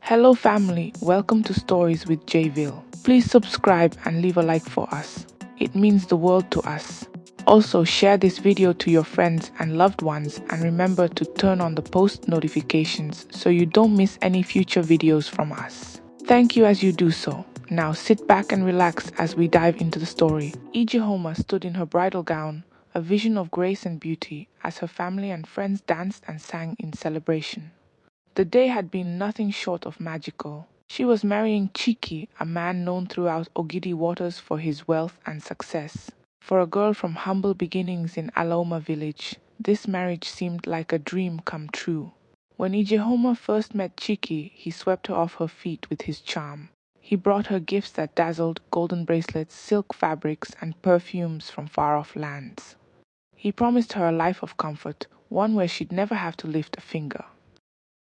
Hello family, welcome to Stories with JAYVIL. Please subscribe and leave a like for us. It means the world to us. Also share this video to your friends and loved ones and remember to turn on the post notifications so you don't miss any future videos from us. Thank you as you do so. Now sit back and relax as we dive into the story. Ijehoma stood in her bridal gown, a vision of grace and beauty, as her family and friends danced and sang in celebration. The day had been nothing short of magical. She was marrying Chiki, a man known throughout Ogidi waters for his wealth and success. For a girl from humble beginnings in Aloma village, this marriage seemed like a dream come true. When Ijehoma first met Chiki, he swept her off her feet with his charm. He brought her gifts that dazzled, golden bracelets, silk fabrics, and perfumes from far-off lands. He promised her a life of comfort, one where she'd never have to lift a finger.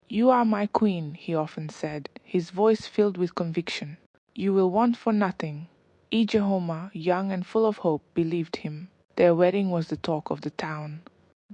"You are my queen," he often said, his voice filled with conviction. "You will want for nothing." Ijehoma, young and full of hope, believed him. Their wedding was the talk of the town.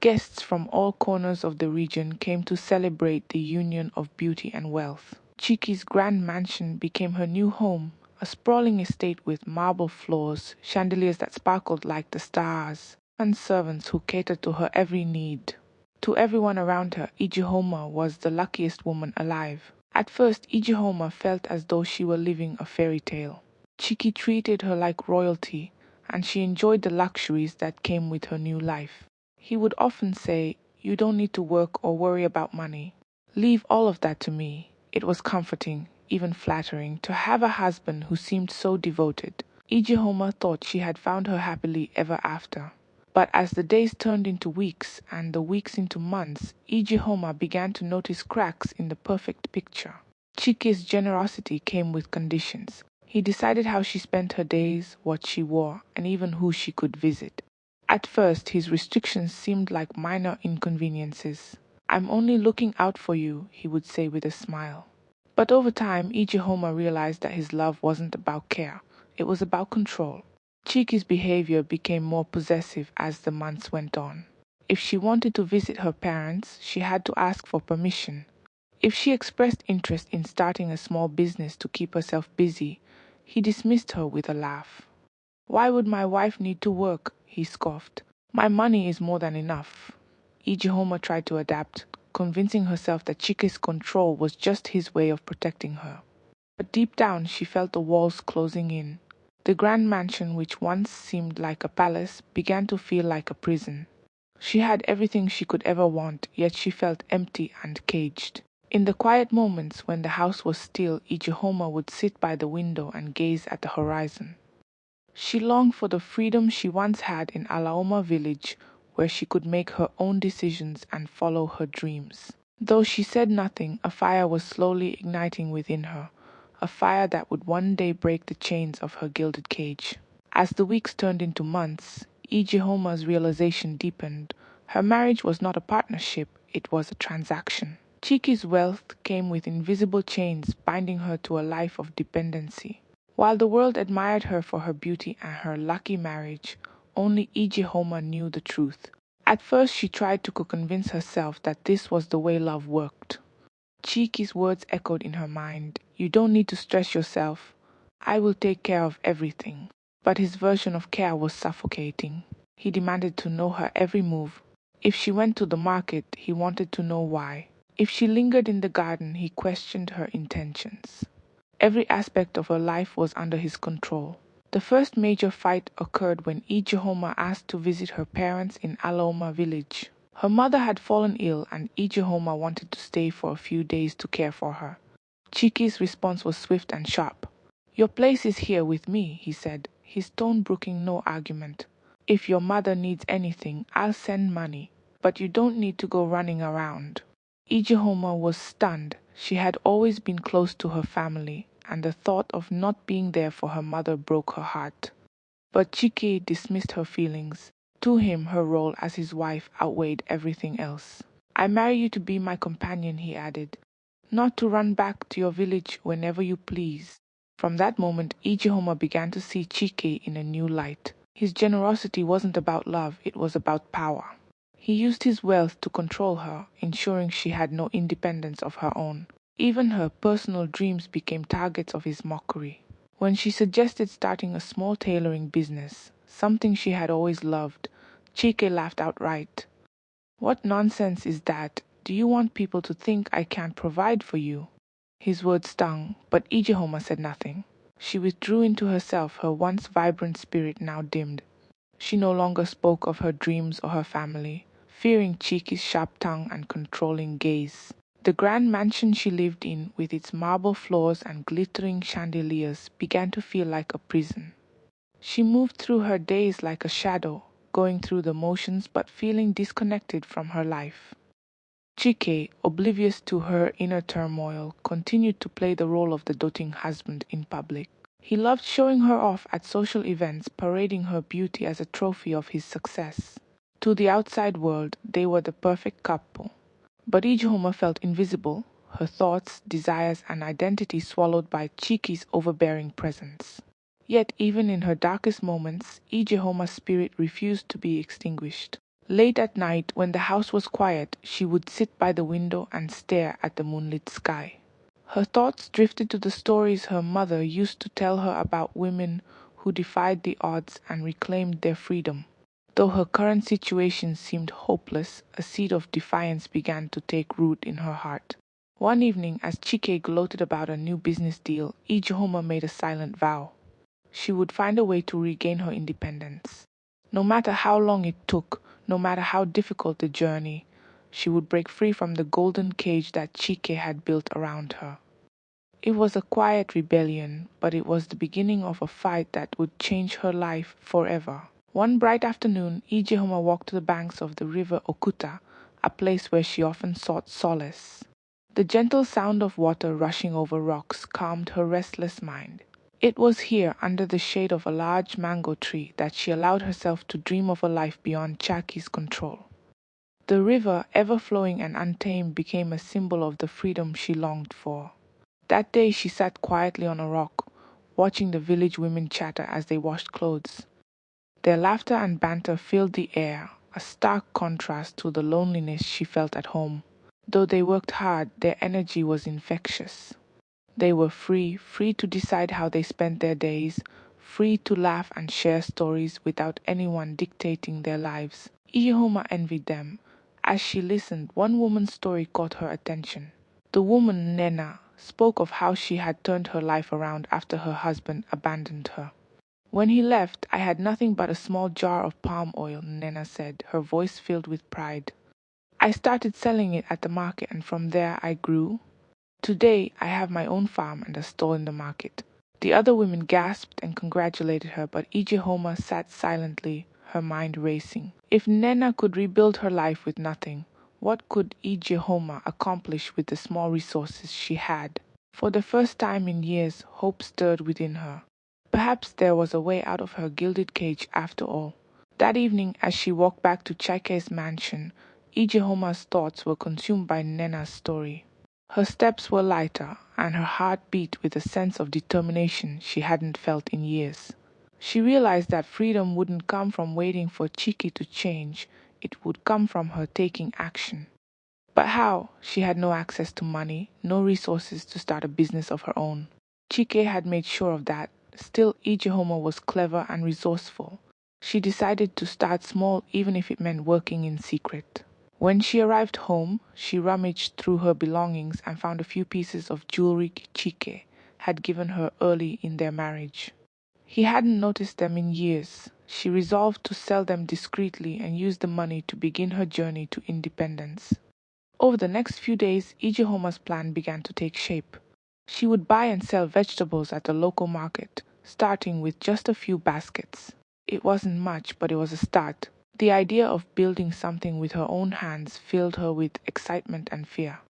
Guests from all corners of the region came to celebrate the union of beauty and wealth. Chiki's grand mansion became her new home, a sprawling estate with marble floors, chandeliers that sparkled like the stars, and servants who catered to her every need. To everyone around her, Ijehoma was the luckiest woman alive. At first, Ijehoma felt as though she were living a fairy tale. Chiki treated her like royalty, and she enjoyed the luxuries that came with her new life. He would often say, "You don't need to work or worry about money. Leave all of that to me." It was comforting, even flattering, to have a husband who seemed so devoted. Ijehoma thought she had found her happily ever after. But as the days turned into weeks and the weeks into months, Ijehoma began to notice cracks in the perfect picture. Chiki's generosity came with conditions. He decided how she spent her days, what she wore, and even who she could visit. At first, his restrictions seemed like minor inconveniences. "I'm only looking out for you," he would say with a smile. But over time, Ijehoma realized that his love wasn't about care. It was about control. Chiki's behavior became more possessive as the months went on. If she wanted to visit her parents, she had to ask for permission. If she expressed interest in starting a small business to keep herself busy, he dismissed her with a laugh. "Why would my wife need to work?" he scoffed. "My money is more than enough." Ijehoma tried to adapt, convincing herself that Chiki's control was just his way of protecting her. But deep down, she felt the walls closing in. The grand mansion, which once seemed like a palace, began to feel like a prison. She had everything she could ever want, yet she felt empty and caged. In the quiet moments when the house was still, Ijehoma would sit by the window and gaze at the horizon. She longed for the freedom she once had in Alaoma village, where she could make her own decisions and follow her dreams. Though she said nothing, a fire was slowly igniting within her. A fire that would one day break the chains of her gilded cage. As the weeks turned into months, Ijehoma's realization deepened. Her marriage was not a partnership, it was a transaction. Chiki's wealth came with invisible chains binding her to a life of dependency. While the world admired her for her beauty and her lucky marriage, only Ijehoma knew the truth. At first she tried to convince herself that this was the way love worked. Chiki's words echoed in her mind. "You don't need to stress yourself. I will take care of everything." But his version of care was suffocating. He demanded to know her every move. If she went to the market, he wanted to know why. If she lingered in the garden, he questioned her intentions. Every aspect of her life was under his control. The first major fight occurred when Ijehoma asked to visit her parents in Aloma village. Her mother had fallen ill and Ijehoma wanted to stay for a few days to care for her. Chiki's response was swift and sharp. "Your place is here with me," he said, his tone brooking no argument. "If your mother needs anything, I'll send money, but you don't need to go running around." Ijehoma was stunned. She had always been close to her family, and the thought of not being there for her mother broke her heart. But Chiki dismissed her feelings. To him, her role as his wife outweighed everything else. "I marry you to be my companion," he added, "not to run back to your village whenever you please." From that moment, Ijehoma began to see Chiki in a new light. His generosity wasn't about love, it was about power. He used his wealth to control her, ensuring she had no independence of her own. Even her personal dreams became targets of his mockery. When she suggested starting a small tailoring business, something she had always loved, Chike laughed outright. "What nonsense is that? Do you want people to think I can't provide for you?" His words stung, but Ijehoma said nothing. She withdrew into herself, her once vibrant spirit now dimmed. She no longer spoke of her dreams or her family, fearing Chiki's sharp tongue and controlling gaze. The grand mansion she lived in, with its marble floors and glittering chandeliers, began to feel like a prison. She moved through her days like a shadow, going through the motions but feeling disconnected from her life. Chike, oblivious to her inner turmoil, continued to play the role of the doting husband in public. He loved showing her off at social events, parading her beauty as a trophy of his success. To the outside world, they were the perfect couple. But Ijehoma felt invisible, her thoughts, desires, and identity swallowed by Chiki's overbearing presence. Yet even in her darkest moments, Ijehoma's spirit refused to be extinguished. Late at night, when the house was quiet, she would sit by the window and stare at the moonlit sky. Her thoughts drifted to the stories her mother used to tell her about women who defied the odds and reclaimed their freedom. Though her current situation seemed hopeless, a seed of defiance began to take root in her heart. One evening, as Chike gloated about a new business deal, Ijehoma made a silent vow. She would find a way to regain her independence. No matter how long it took, no matter how difficult the journey, she would break free from the golden cage that Chike had built around her. It was a quiet rebellion, but it was the beginning of a fight that would change her life forever. One bright afternoon, Ijehoma walked to the banks of the river Okuta, a place where she often sought solace. The gentle sound of water rushing over rocks calmed her restless mind. It was here, under the shade of a large mango tree, that she allowed herself to dream of a life beyond Chaki's control. The river, ever flowing and untamed, became a symbol of the freedom she longed for. That day she sat quietly on a rock, watching the village women chatter as they washed clothes. Their laughter and banter filled the air, a stark contrast to the loneliness she felt at home. Though they worked hard, their energy was infectious. They were free to decide how they spent their days, free to laugh and share stories without anyone dictating their lives. Iyehoma envied them. As she listened, one woman's story caught her attention. The woman, Nena, spoke of how she had turned her life around after her husband abandoned her. "When he left, I had nothing but a small jar of palm oil," Nena said, her voice filled with pride. "I started selling it at the market, and from there I grew. Today, I have my own farm and a stall in the market." The other women gasped and congratulated her, but Ijehoma sat silently, her mind racing. If Nena could rebuild her life with nothing, what could Ijehoma accomplish with the small resources she had? For the first time in years, hope stirred within her. Perhaps there was a way out of her gilded cage after all. That evening, as she walked back to Chike's mansion, Ijehoma's thoughts were consumed by Nena's story. Her steps were lighter, and her heart beat with a sense of determination she hadn't felt in years. She realized that freedom wouldn't come from waiting for Chiki to change, it would come from her taking action. But how? She had no access to money, no resources to start a business of her own. Chike had made sure of that. Still, Ijehoma was clever and resourceful. She decided to start small even if it meant working in secret. When she arrived home, she rummaged through her belongings and found a few pieces of jewelry Chike had given her early in their marriage. He hadn't noticed them in years. She resolved to sell them discreetly and use the money to begin her journey to independence. Over the next few days, Ijehoma's plan began to take shape. She would buy and sell vegetables at the local market, starting with just a few baskets. It wasn't much, but it was a start. The idea of building something with her own hands filled her with excitement and fear.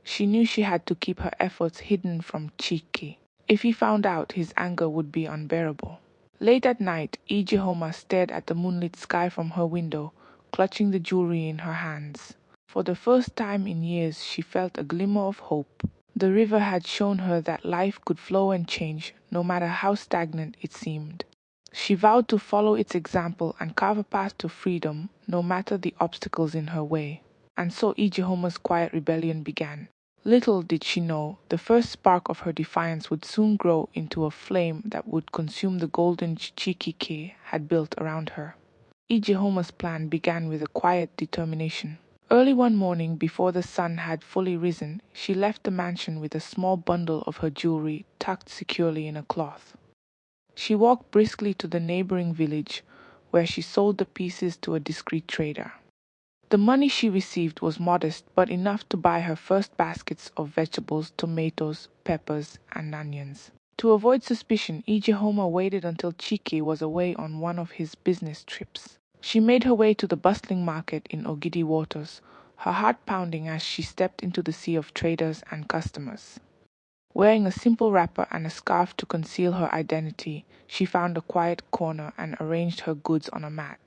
She knew she had to keep her efforts hidden from Chiki. If he found out, his anger would be unbearable. Late at night, Ijehoma stared at the moonlit sky from her window, clutching the jewelry in her hands. For the first time in years, she felt a glimmer of hope. The river had shown her that life could flow and change, no matter how stagnant it seemed. She vowed to follow its example and carve a path to freedom, no matter the obstacles in her way. And so Ijehoma's quiet rebellion began. Little did she know, the first spark of her defiance would soon grow into a flame that would consume the golden Chikike had built around her. Ijehoma's plan began with a quiet determination. Early one morning, before the sun had fully risen, she left the mansion with a small bundle of her jewelry tucked securely in a cloth. She walked briskly to the neighboring village, where she sold the pieces to a discreet trader. The money she received was modest, but enough to buy her first baskets of vegetables, tomatoes, peppers, and onions. To avoid suspicion, Ijehoma waited until Chike was away on one of his business trips. She made her way to the bustling market in Ogidi Waters, her heart pounding as she stepped into the sea of traders and customers. Wearing a simple wrapper and a scarf to conceal her identity, she found a quiet corner and arranged her goods on a mat.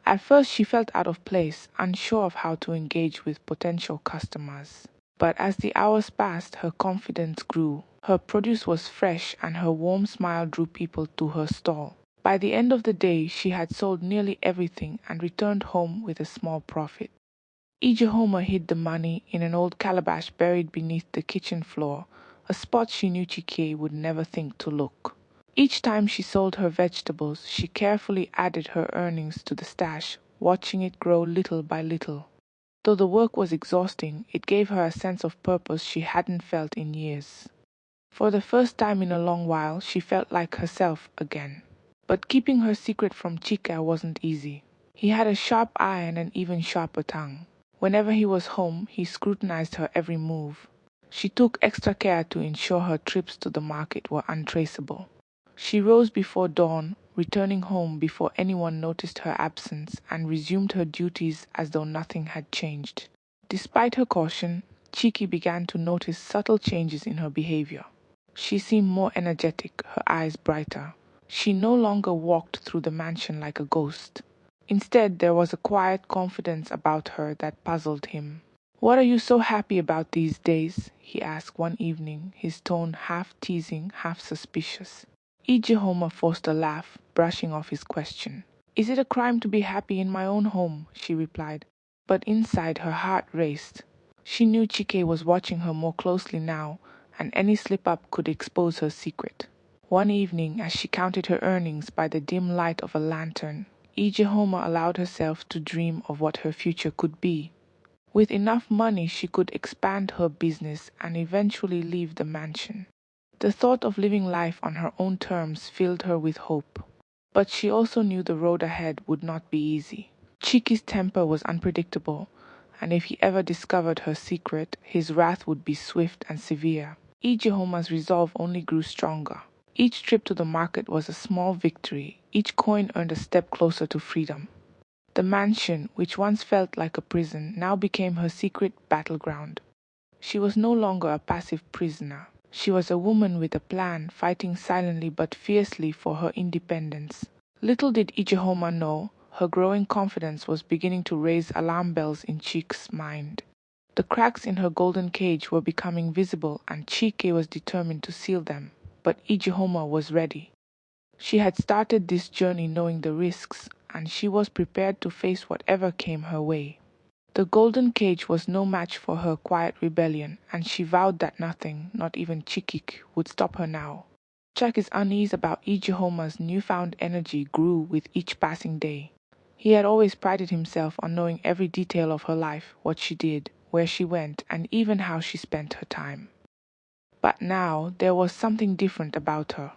At first she felt out of place, unsure of how to engage with potential customers. But as the hours passed, her confidence grew. Her produce was fresh and her warm smile drew people to her stall. By the end of the day, she had sold nearly everything and returned home with a small profit. Ijehoma hid the money in an old calabash buried beneath the kitchen floor, a spot she knew Chike would never think to look. Each time she sold her vegetables, she carefully added her earnings to the stash, watching it grow little by little. Though the work was exhausting, it gave her a sense of purpose she hadn't felt in years. For the first time in a long while, she felt like herself again. But keeping her secret from Chika wasn't easy. He had a sharp eye and an even sharper tongue. Whenever he was home, he scrutinized her every move. She took extra care to ensure her trips to the market were untraceable. She rose before dawn, returning home before anyone noticed her absence, and resumed her duties as though nothing had changed. Despite her caution, Chiki began to notice subtle changes in her behavior. She seemed more energetic, her eyes brighter. She no longer walked through the mansion like a ghost. Instead, there was a quiet confidence about her that puzzled him. "What are you so happy about these days?" he asked one evening, his tone half teasing, half suspicious. Ijehoma forced a laugh, brushing off his question. "Is it a crime to be happy in my own home?" she replied. But inside her heart raced. She knew Chike was watching her more closely now, and any slip-up could expose her secret. One evening, as she counted her earnings by the dim light of a lantern, Ijehoma allowed herself to dream of what her future could be. With enough money, she could expand her business and eventually leave the mansion. The thought of living life on her own terms filled her with hope. But she also knew the road ahead would not be easy. Chiki's temper was unpredictable, and if he ever discovered her secret, his wrath would be swift and severe. Ijehoma's resolve only grew stronger. Each trip to the market was a small victory. Each coin earned a step closer to freedom. The mansion, which once felt like a prison, now became her secret battleground. She was no longer a passive prisoner. She was a woman with a plan, fighting silently but fiercely for her independence. Little did Ijehoma know, her growing confidence was beginning to raise alarm bells in Chike's mind. The cracks in her golden cage were becoming visible and Chike was determined to seal them. But Ijehoma was ready. She had started this journey knowing the risks, and she was prepared to face whatever came her way. The golden cage was no match for her quiet rebellion, and she vowed that nothing, not even Chikik, would stop her now. Chaki's unease about Ijehoma's newfound energy grew with each passing day. He had always prided himself on knowing every detail of her life, what she did, where she went, and even how she spent her time. But now there was something different about her.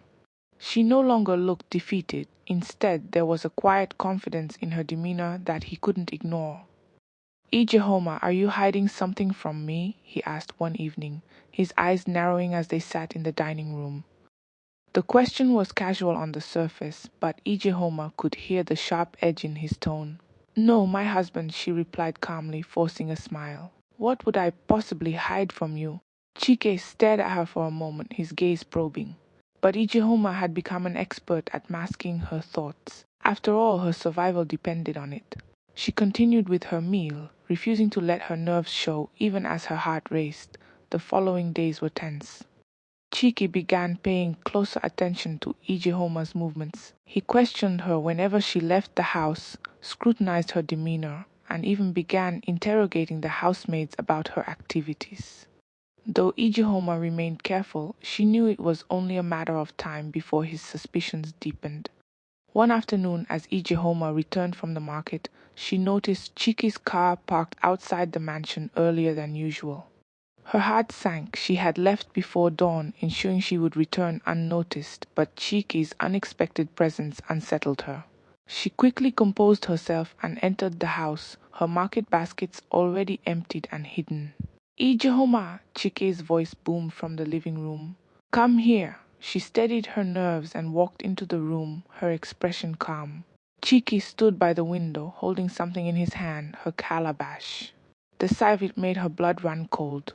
She no longer looked defeated. Instead, there was a quiet confidence in her demeanor that he couldn't ignore. "Ijehoma, are you hiding something from me?" he asked one evening, his eyes narrowing as they sat in the dining room. The question was casual on the surface, but Ijehoma could hear the sharp edge in his tone. "No, my husband," she replied calmly, forcing a smile. "What would I possibly hide from you?" Chike stared at her for a moment, his gaze probing. But Ijehoma had become an expert at masking her thoughts. After all, her survival depended on it. She continued with her meal, refusing to let her nerves show even as her heart raced. The following days were tense. Chiki began paying closer attention to Ijehoma's movements. He questioned her whenever she left the house, scrutinized her demeanor, and even began interrogating the housemaids about her activities. Though Ijihoma remained careful, she knew it was only a matter of time before his suspicions deepened. One afternoon, as Ijihoma returned from the market, she noticed Chiki's car parked outside the mansion earlier than usual. Her heart sank. She had left before dawn, ensuring she would return unnoticed, but Chiki's unexpected presence unsettled her. She quickly composed herself and entered the house, her market baskets already emptied and hidden. Ijihoma, Chiki's voice boomed from the living room. Come here. She steadied her nerves and walked into the room, her expression calm. Chiki stood by the window, holding something in his hand, her calabash. The sight of it made her blood run cold.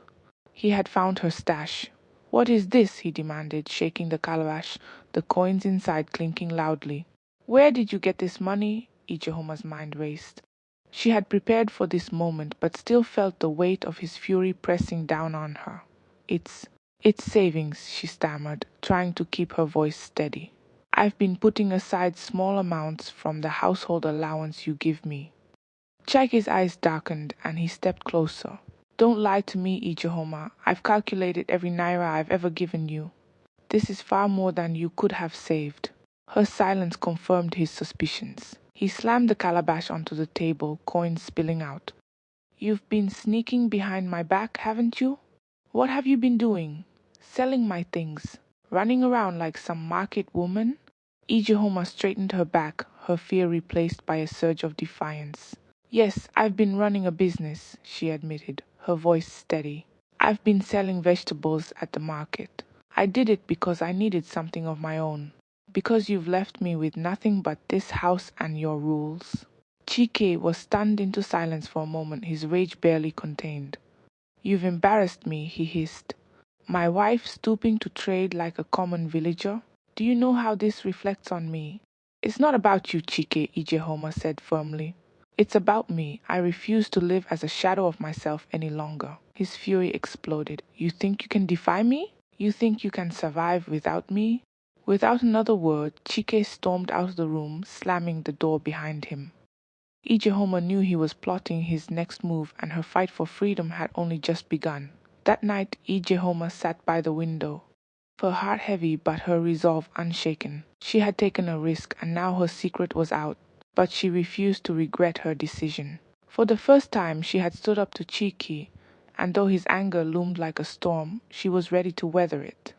He had found her stash. What is this? He demanded, shaking the calabash, the coins inside clinking loudly. Where did you get this money? Ichihoma's mind raced. She had prepared for this moment, but still felt the weight of his fury pressing down on her. It's savings, she stammered, trying to keep her voice steady. I've been putting aside small amounts from the household allowance you give me. Chiki's eyes darkened, and he stepped closer. Don't lie to me, Ichihoma. I've calculated every naira I've ever given you. This is far more than you could have saved. Her silence confirmed his suspicions. He slammed the calabash onto the table, coins spilling out. You've been sneaking behind my back, haven't you? What have you been doing? Selling my things? Running around like some market woman? Ijihoma straightened her back, her fear replaced by a surge of defiance. Yes, I've been running a business, she admitted, her voice steady. I've been selling vegetables at the market. I did it because I needed something of my own. Because you've left me with nothing but this house and your rules. Chike was stunned into silence for a moment, his rage barely contained. You've embarrassed me, he hissed. My wife stooping to trade like a common villager? Do you know how this reflects on me? It's not about you, Chike, Ijehoma said firmly. It's about me. I refuse to live as a shadow of myself any longer. His fury exploded. You think you can defy me? You think you can survive without me? Without another word, Chike stormed out of the room, slamming the door behind him. Ijehoma knew he was plotting his next move, and her fight for freedom had only just begun. That night, Ijehoma sat by the window, her heart heavy but her resolve unshaken. She had taken a risk, and now her secret was out, but she refused to regret her decision. For the first time, she had stood up to Chiki, and though his anger loomed like a storm, she was ready to weather it.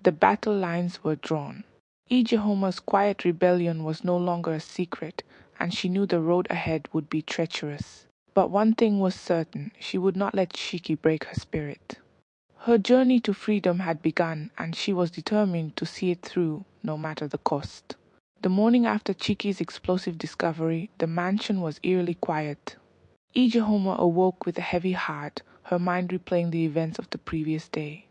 The battle lines were drawn. Ijehoma's quiet rebellion was no longer a secret, and she knew the road ahead would be treacherous. But one thing was certain, she would not let Chiki break her spirit. Her journey to freedom had begun, and she was determined to see it through, no matter the cost. The morning after Chiki's explosive discovery, the mansion was eerily quiet. Ijehoma awoke with a heavy heart, her mind replaying the events of the previous day.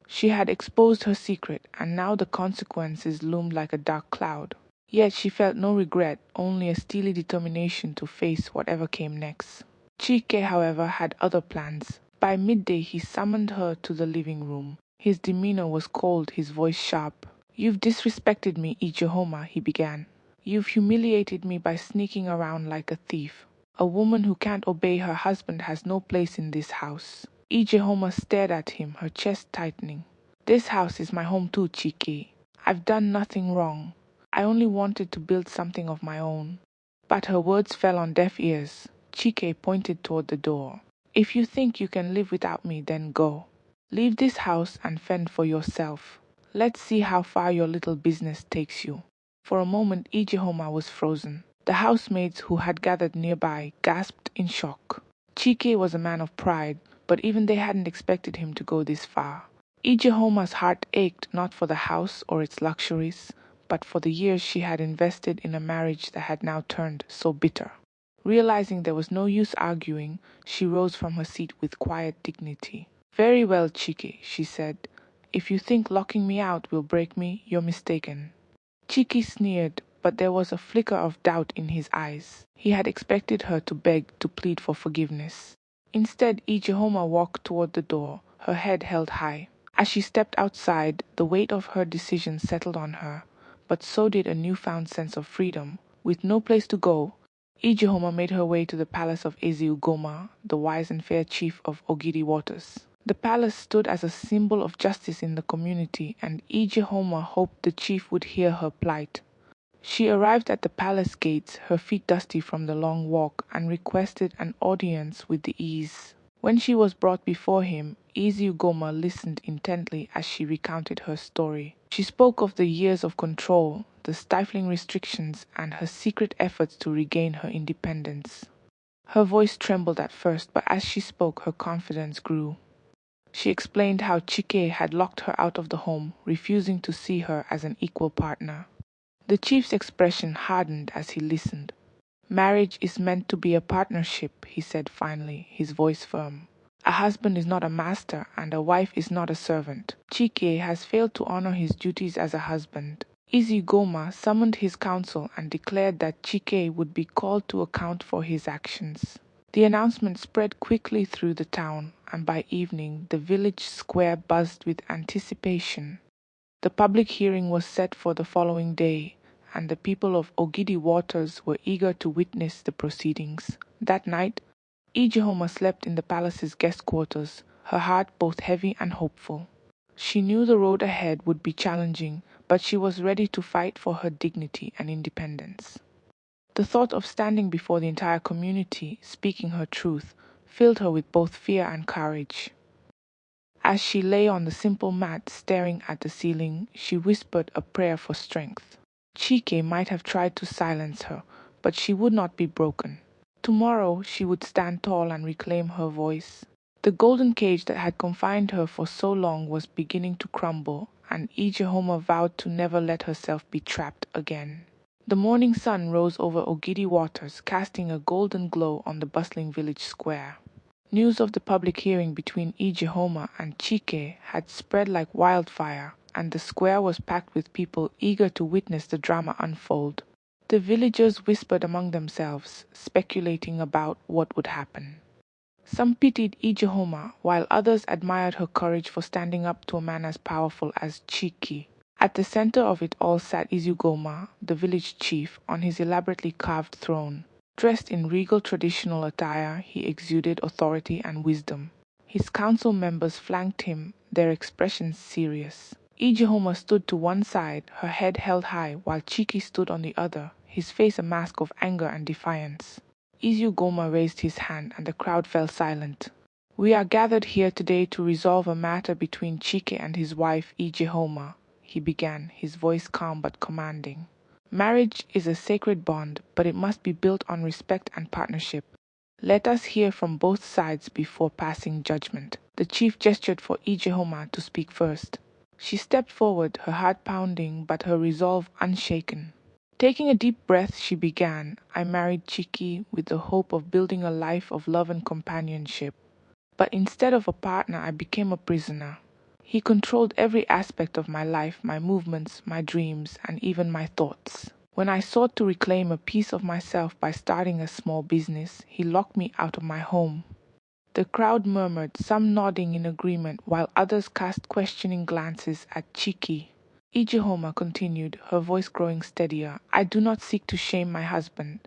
She had exposed her secret, and now the consequences loomed like a dark cloud. Yet she felt no regret, only a steely determination to face whatever came next. Chike, however, had other plans. By midday he summoned her to the living room. His demeanor was cold, his voice sharp. You've disrespected me, Ichihoma, he began. You've humiliated me by sneaking around like a thief. A woman who can't obey her husband has no place in this house. Ijehoma stared at him, her chest tightening. This house is my home too, Chike. I've done nothing wrong. I only wanted to build something of my own. But her words fell on deaf ears. Chike pointed toward the door. If you think you can live without me, then go. Leave this house and fend for yourself. Let's see how far your little business takes you. For a moment, Ijehoma was frozen. The housemaids who had gathered nearby gasped in shock. Chike was a man of pride, but even they hadn't expected him to go this far. Ijehoma's heart ached not for the house or its luxuries, but for the years she had invested in a marriage that had now turned so bitter. Realizing there was no use arguing, she rose from her seat with quiet dignity. Very well, Chike, she said. If you think locking me out will break me, you're mistaken. Chike sneered, but there was a flicker of doubt in his eyes. He had expected her to beg, to plead for forgiveness. Instead, Ijehoma walked toward the door, her head held high. As she stepped outside, the weight of her decision settled on her, but so did a newfound sense of freedom. With no place to go, Ijehoma made her way to the palace of Eziugoma, the wise and fair chief of Ogidi Waters. The palace stood as a symbol of justice in the community, and Ijehoma hoped the chief would hear her plight. She arrived at the palace gates, her feet dusty from the long walk, and requested an audience with the ease. When she was brought before him, Iziugoma listened intently as she recounted her story. She spoke of the years of control, the stifling restrictions, and her secret efforts to regain her independence. Her voice trembled at first, but as she spoke, her confidence grew. She explained how Chike had locked her out of the home, refusing to see her as an equal partner. The chief's expression hardened as he listened. "Marriage is meant to be a partnership," he said finally, his voice firm. "A husband is not a master, and a wife is not a servant. Chike has failed to honor his duties as a husband." Izigoma summoned his council and declared that Chike would be called to account for his actions. The announcement spread quickly through the town, and by evening the village square buzzed with anticipation. The public hearing was set for the following day, and the people of Ogidi Waters were eager to witness the proceedings. That night, Ijehoma slept in the palace's guest quarters, her heart both heavy and hopeful. She knew the road ahead would be challenging, but she was ready to fight for her dignity and independence. The thought of standing before the entire community, speaking her truth, filled her with both fear and courage. As she lay on the simple mat staring at the ceiling, she whispered a prayer for strength. Chike might have tried to silence her, but she would not be broken. Tomorrow she would stand tall and reclaim her voice. The golden cage that had confined her for so long was beginning to crumble, and Ijehoma vowed to never let herself be trapped again. The morning sun rose over Ogidi Waters, casting a golden glow on the bustling village square. News of the public hearing between Ijehoma and Chike had spread like wildfire, and the square was packed with people eager to witness the drama unfold. The villagers whispered among themselves, speculating about what would happen. Some pitied Ijehoma, while others admired her courage for standing up to a man as powerful as Chike. At the center of it all sat Izugoma, the village chief, on his elaborately carved throne. Dressed in regal traditional attire, he exuded authority and wisdom. His council members flanked him, their expressions serious. Ijehoma stood to one side, her head held high, while Chike stood on the other, his face a mask of anger and defiance. Izugoma raised his hand, and the crowd fell silent. "We are gathered here today to resolve a matter between Chike and his wife Ijehoma," he began, his voice calm but commanding. "Marriage is a sacred bond, but it must be built on respect and partnership. Let us hear from both sides before passing judgment." The chief gestured for Ijehoma to speak first. She stepped forward, her heart pounding but her resolve unshaken. Taking a deep breath, she began, "I married Chike with the hope of building a life of love and companionship. But instead of a partner, I became a prisoner. He controlled every aspect of my life, my movements, my dreams, and even my thoughts. When I sought to reclaim a piece of myself by starting a small business, he locked me out of my home." The crowd murmured, some nodding in agreement, while others cast questioning glances at Chike. Ijehoma continued, her voice growing steadier, "I do not seek to shame my husband.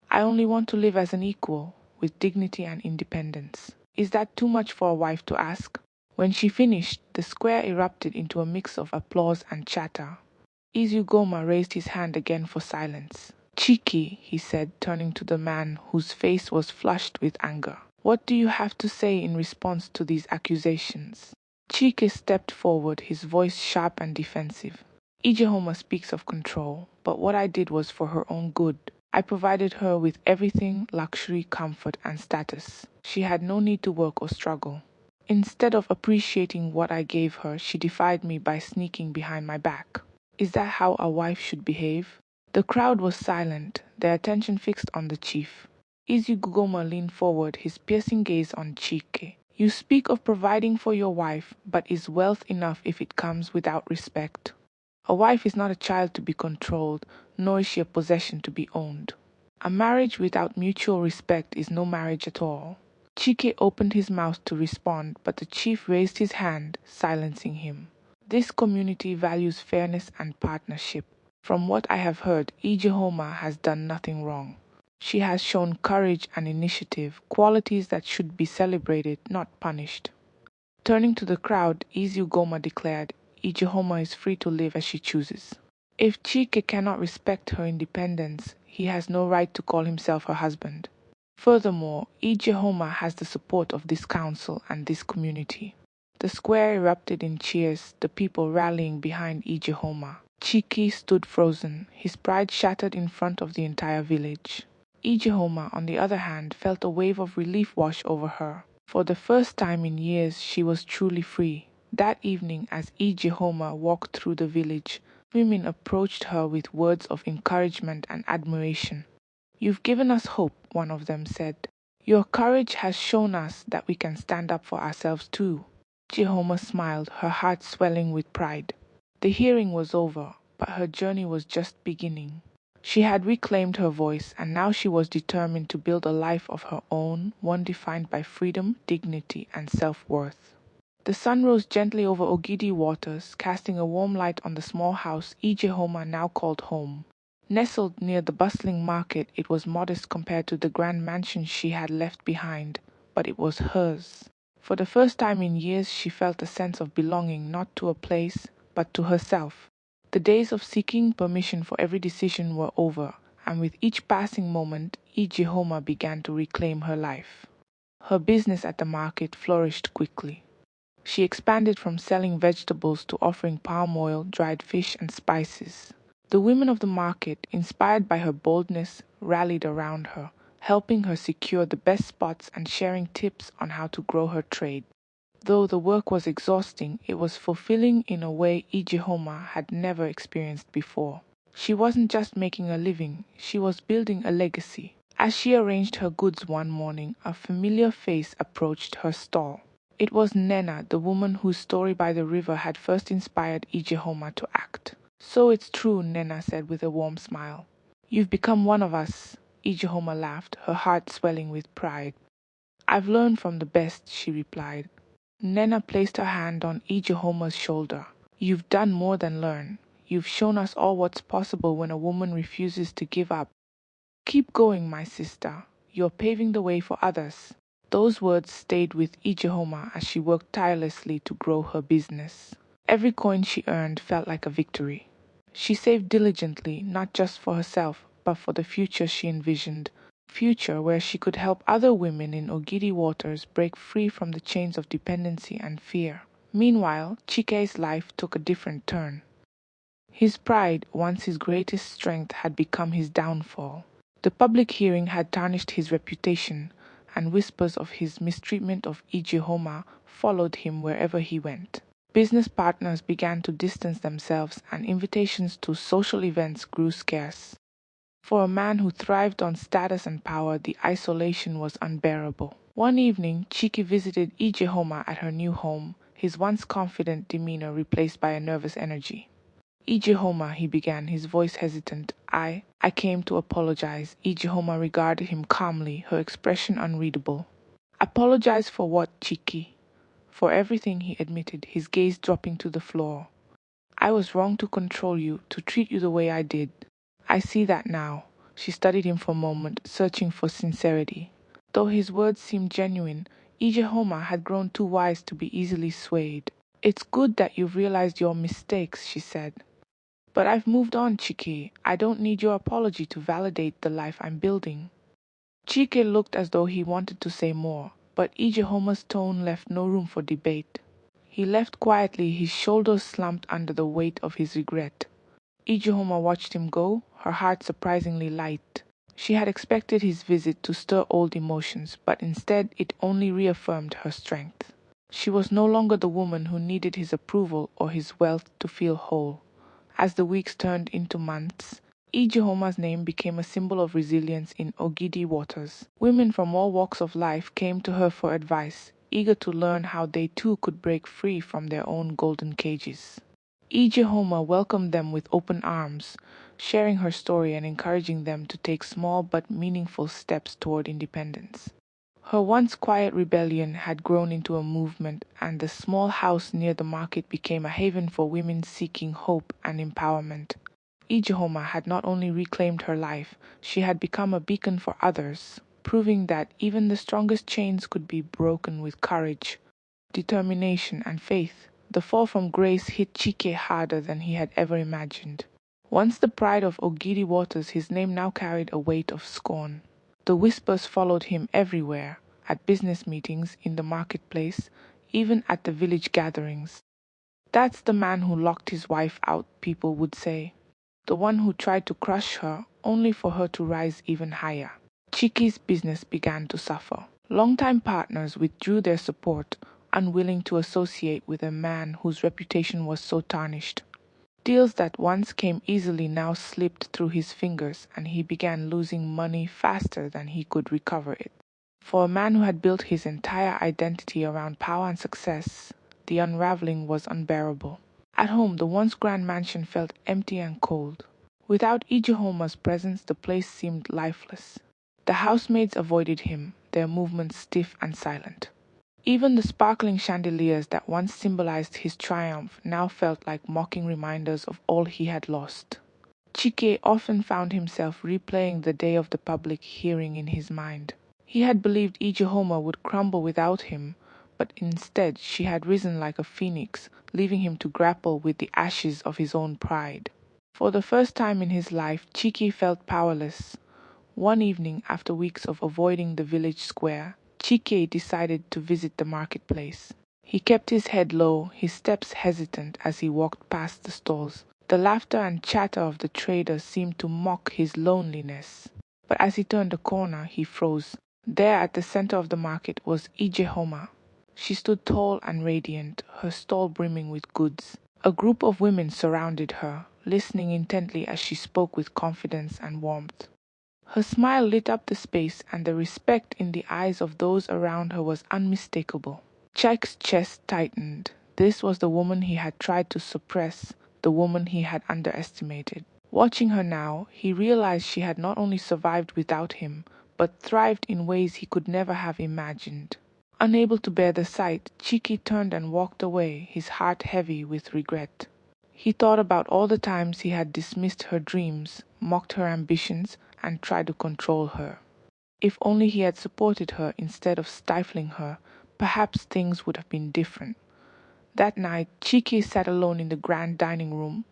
I only want to live as an equal, with dignity and independence. Is that too much for a wife to ask?" When she finished, the square erupted into a mix of applause and chatter. Izugoma raised his hand again for silence. "Chike," he said, turning to the man whose face was flushed with anger, "what do you have to say in response to these accusations?" Chike stepped forward, his voice sharp and defensive. "Ijehoma speaks of control, but what I did was for her own good. I provided her with everything, luxury, comfort, and status. She had no need to work or struggle. Instead of appreciating what I gave her, she defied me by sneaking behind my back. Is that how a wife should behave?" The crowd was silent, their attention fixed on the chief. Izugoma leaned forward, his piercing gaze on Chike. "You speak of providing for your wife, but is wealth enough if it comes without respect? A wife is not a child to be controlled, nor is she a possession to be owned. A marriage without mutual respect is no marriage at all." Chike opened his mouth to respond, but the chief raised his hand, silencing him. "This community values fairness and partnership. From what I have heard, Ijehoma has done nothing wrong. She has shown courage and initiative, qualities that should be celebrated, not punished." Turning to the crowd, Izugoma declared, Ijehoma is free to live as she chooses. If Chike cannot respect her independence, he has no right to call himself her husband. Furthermore, Ijehoma has the support of this council and this community. The square erupted in cheers, the people rallying behind Ijehoma. Chike stood frozen, his pride shattered in front of the entire village. Ijehoma, on the other hand, felt a wave of relief wash over her. For the first time in years, she was truly free. That evening, as Ijehoma walked through the village, women approached her with words of encouragement and admiration. You've given us hope, one of them said. Your courage has shown us that we can stand up for ourselves too. Ijehoma smiled, her heart swelling with pride. The hearing was over, but her journey was just beginning. She had reclaimed her voice, and now she was determined to build a life of her own, one defined by freedom, dignity, and self-worth. The sun rose gently over Ogidi waters, casting a warm light on the small house Ijehoma now called home. Nestled near the bustling market, it was modest compared to the grand mansion she had left behind, but it was hers. For the first time in years, she felt a sense of belonging not to a place, but to herself. The days of seeking permission for every decision were over, and with each passing moment, Ijehoma began to reclaim her life. Her business at the market flourished quickly. She expanded from selling vegetables to offering palm oil, dried fish, and spices. The women of the market, inspired by her boldness, rallied around her, helping her secure the best spots and sharing tips on how to grow her trade. Though the work was exhausting, it was fulfilling in a way Ijehoma had never experienced before. She wasn't just making a living, she was building a legacy. As she arranged her goods one morning, a familiar face approached her stall. It was Nena, the woman whose story by the river had first inspired Ijehoma to act. So it's true, Nena said with a warm smile. You've become one of us. Ijehoma laughed, her heart swelling with pride. I've learned from the best, she replied. Nena placed her hand on Ijehoma's shoulder. You've done more than learn. You've shown us all what's possible when a woman refuses to give up. Keep going, my sister. You're paving the way for others. Those words stayed with Ijehoma as she worked tirelessly to grow her business. Every coin she earned felt like a victory. She saved diligently, not just for herself, but for the future she envisioned. Future where she could help other women in Ogidi waters break free from the chains of dependency and fear. Meanwhile, Chike's life took a different turn. His pride, once his greatest strength, had become his downfall. The public hearing had tarnished his reputation, and whispers of his mistreatment of Ijehoma followed him wherever he went. Business partners began to distance themselves, and invitations to social events grew scarce. For a man who thrived on status and power, the isolation was unbearable. One evening, Chike visited Ijehoma at her new home, his once confident demeanor replaced by a nervous energy. Ijehoma, he began, his voice hesitant. I came to apologize. Ijehoma regarded him calmly, her expression unreadable. Apologize for what, Chike? For everything, he admitted, his gaze dropping to the floor. I was wrong to control you, to treat you the way I did. I see that now. She studied him for a moment, searching for sincerity. Though his words seemed genuine, Ijehoma had grown too wise to be easily swayed. It's good that you've realized your mistakes, she said. But I've moved on, Chike. I don't need your apology to validate the life I'm building. Chike looked as though he wanted to say more, but Ijehoma's tone left no room for debate. He left quietly, his shoulders slumped under the weight of his regret. Ijehoma watched him go, her heart surprisingly light. She had expected his visit to stir old emotions, but instead it only reaffirmed her strength. She was no longer the woman who needed his approval or his wealth to feel whole. As the weeks turned into months, Ijehoma's name became a symbol of resilience in Ogidi waters. Women from all walks of life came to her for advice, eager to learn how they too could break free from their own golden cages. Ijehoma welcomed them with open arms, sharing her story and encouraging them to take small but meaningful steps toward independence. Her once quiet rebellion had grown into a movement, and the small house near the market became a haven for women seeking hope and empowerment. Ijehoma had not only reclaimed her life, she had become a beacon for others, proving that even the strongest chains could be broken with courage. determination, and faith. The fall from grace hit Chike harder than he had ever imagined. Once the pride of Ogidi Waters, his name now carried a weight of scorn. The whispers followed him everywhere, at business meetings, in the marketplace, even at the village gatherings. That's the man who locked his wife out, people would say. The one who tried to crush her, only for her to rise even higher. Chike's business began to suffer. Longtime partners withdrew their support, unwilling to associate with a man whose reputation was so tarnished. Deals that once came easily now slipped through his fingers, and he began losing money faster than he could recover it. For a man who had built his entire identity around power and success, the unraveling was unbearable. At home, the once grand mansion felt empty and cold. Without Ijehoma's presence, the place seemed lifeless. The housemaids avoided him, their movements stiff and silent. Even the sparkling chandeliers that once symbolized his triumph now felt like mocking reminders of all he had lost. Chike often found himself replaying the day of the public hearing in his mind. He had believed Ijehoma would crumble without him, but instead she had risen like a phoenix, leaving him to grapple with the ashes of his own pride. For the first time in his life, Chike felt powerless. One evening, after weeks of avoiding the village square, Chike decided to visit the marketplace. He kept his head low, his steps hesitant as he walked past the stalls. The laughter and chatter of the traders seemed to mock his loneliness. But as he turned a corner, he froze. There at the center of the market was Ijehoma. She stood tall and radiant, her stall brimming with goods. A group of women surrounded her, listening intently as she spoke with confidence and warmth. Her smile lit up the space, and the respect in the eyes of those around her was unmistakable. Chike's chest tightened. This was the woman he had tried to suppress, the woman he had underestimated. Watching her now, he realized she had not only survived without him, but thrived in ways he could never have imagined. Unable to bear the sight, Chike turned and walked away, his heart heavy with regret. He thought about all the times he had dismissed her dreams, mocked her ambitions, and tried to control her. If only he had supported her instead of stifling her, perhaps things would have been different. That night, Chike sat alone in the grand dining room,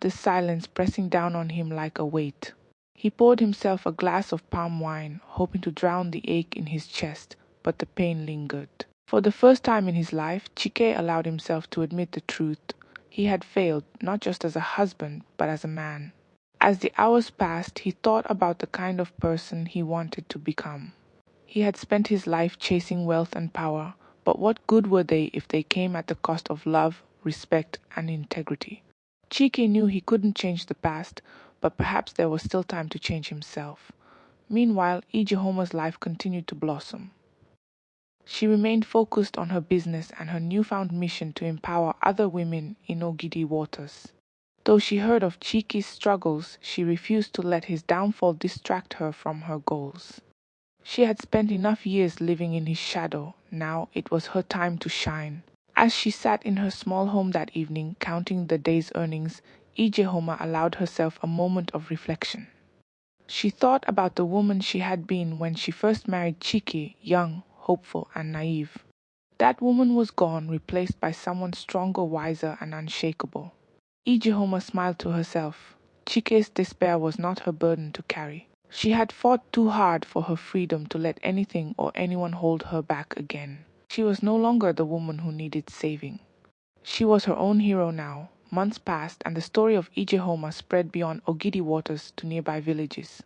the silence pressing down on him like a weight. He poured himself a glass of palm wine, hoping to drown the ache in his chest, but the pain lingered. For the first time in his life, Chike allowed himself to admit the truth. He had failed, not just as a husband, but as a man. As the hours passed, he thought about the kind of person he wanted to become. He had spent his life chasing wealth and power, but what good were they if they came at the cost of love, respect, and integrity? Chike knew he couldn't change the past, but perhaps there was still time to change himself. Meanwhile, Ijehoma's life continued to blossom. She remained focused on her business and her newfound mission to empower other women in Ogidi Waters. Though she heard of Chike's struggles, she refused to let his downfall distract her from her goals. She had spent enough years living in his shadow. Now it was her time to shine. As she sat in her small home that evening, counting the day's earnings, Ijehoma allowed herself a moment of reflection. She thought about the woman she had been when she first married Chike, young, hopeful, and naive. That woman was gone, replaced by someone stronger, wiser, and unshakable. Ijehoma smiled to herself. Chike's despair was not her burden to carry. She had fought too hard for her freedom to let anything or anyone hold her back again. She was no longer the woman who needed saving. She was her own hero now. Months passed, and the story of Ijehoma spread beyond Ogidi Waters to nearby villages.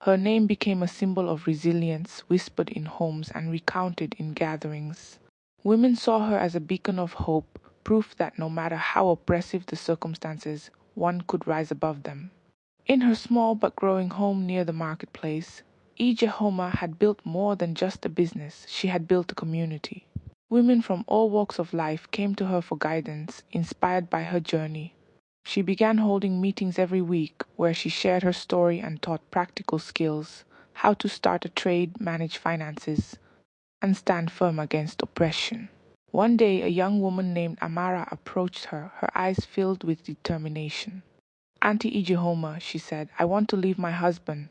Her name became a symbol of resilience, whispered in homes and recounted in gatherings. Women saw her as a beacon of hope, proof that no matter how oppressive the circumstances, one could rise above them. In her small but growing home near the marketplace, Ijehoma had built more than just a business. She had built a community. Women from all walks of life came to her for guidance, inspired by her journey. She began holding meetings every week where she shared her story and taught practical skills, how to start a trade, manage finances, and stand firm against oppression. One day, a young woman named Amara approached her, her eyes filled with determination. "Auntie Ijehoma," she said, "I want to leave my husband.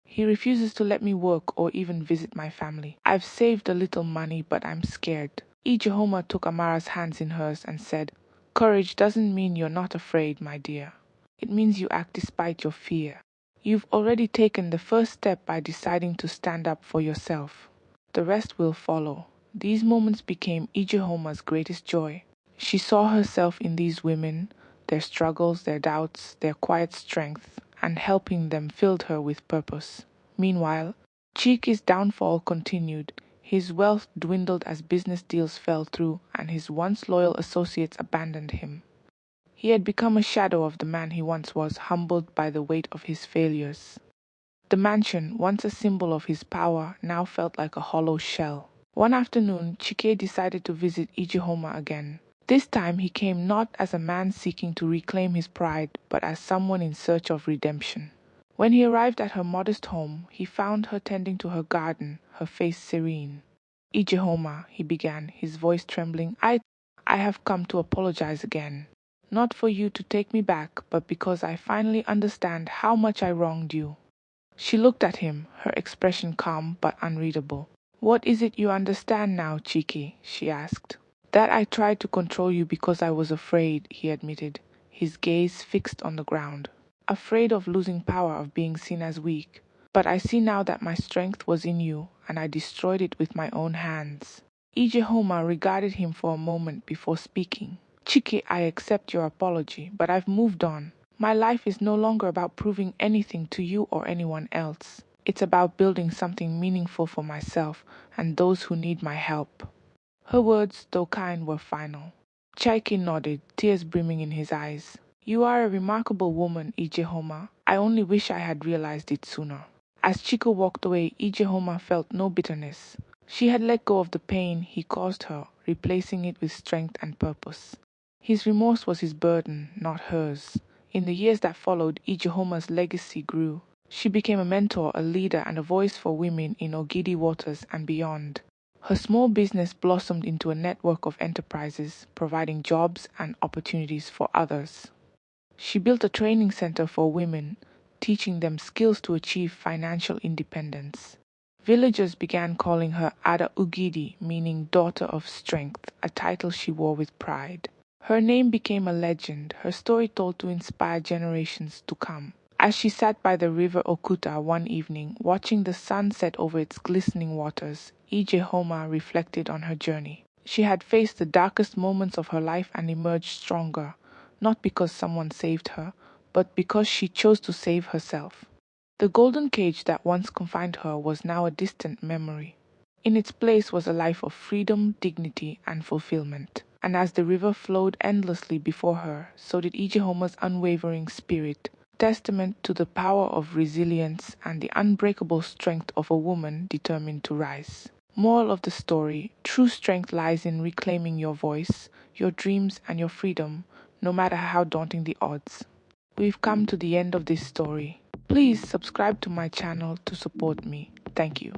He refuses to let me work or even visit my family. I've saved a little money, but I'm scared." Ijehoma took Amara's hands in hers and said, "Courage doesn't mean you're not afraid, my dear. It means you act despite your fear. You've already taken the first step by deciding to stand up for yourself. The rest will follow." These moments became Ijehoma's greatest joy. She saw herself in these women, their struggles, their doubts, their quiet strength, and helping them filled her with purpose. Meanwhile, Chiki's downfall continued. His wealth dwindled as business deals fell through, and his once loyal associates abandoned him. He had become a shadow of the man he once was, humbled by the weight of his failures. The mansion, once a symbol of his power, now felt like a hollow shell. One afternoon, Chike decided to visit Ijehoma again. This time he came not as a man seeking to reclaim his pride, but as someone in search of redemption. When he arrived at her modest home, he found her tending to her garden, her face serene. "Ijehoma," he began, his voice trembling, I have come to apologize again. Not for you to take me back, but because I finally understand how much I wronged you." She looked at him, her expression calm but unreadable. "What is it you understand now, Chiki?" she asked. "That I tried to control you because I was afraid," he admitted, his gaze fixed on the ground. "Afraid of losing power, of being seen as weak. But I see now that my strength was in you, and I destroyed it with my own hands." Ijehoma regarded him for a moment before speaking. "Chiki, I accept your apology, but I've moved on. My life is no longer about proving anything to you or anyone else. It's about building something meaningful for myself and those who need my help." Her words, though kind, were final. Chaiki nodded, tears brimming in his eyes. "You are a remarkable woman, Ijehoma. I only wish I had realized it sooner." As Chiko walked away, Ijehoma felt no bitterness. She had let go of the pain he caused her, replacing it with strength and purpose. His remorse was his burden, not hers. In the years that followed, Ijehoma's legacy grew. She became a mentor, a leader, and a voice for women in Ogidi waters and beyond. Her small business blossomed into a network of enterprises, providing jobs and opportunities for others. She built a training center for women, teaching them skills to achieve financial independence. Villagers began calling her Ada Ugidi, meaning daughter of strength, a title she wore with pride. Her name became a legend, her story told to inspire generations to come. As she sat by the river Okuta one evening, watching the sun set over its glistening waters, Ijehoma reflected on her journey. She had faced the darkest moments of her life and emerged stronger, not because someone saved her, but because she chose to save herself. The golden cage that once confined her was now a distant memory. In its place was a life of freedom, dignity, and fulfillment. And as the river flowed endlessly before her, so did Ijehoma's unwavering spirit, testament to the power of resilience and the unbreakable strength of a woman determined to rise. Moral of the story: true strength lies in reclaiming your voice, your dreams, and your freedom, no matter how daunting the odds. We've come to the end of this story. Please subscribe to my channel to support me. Thank you.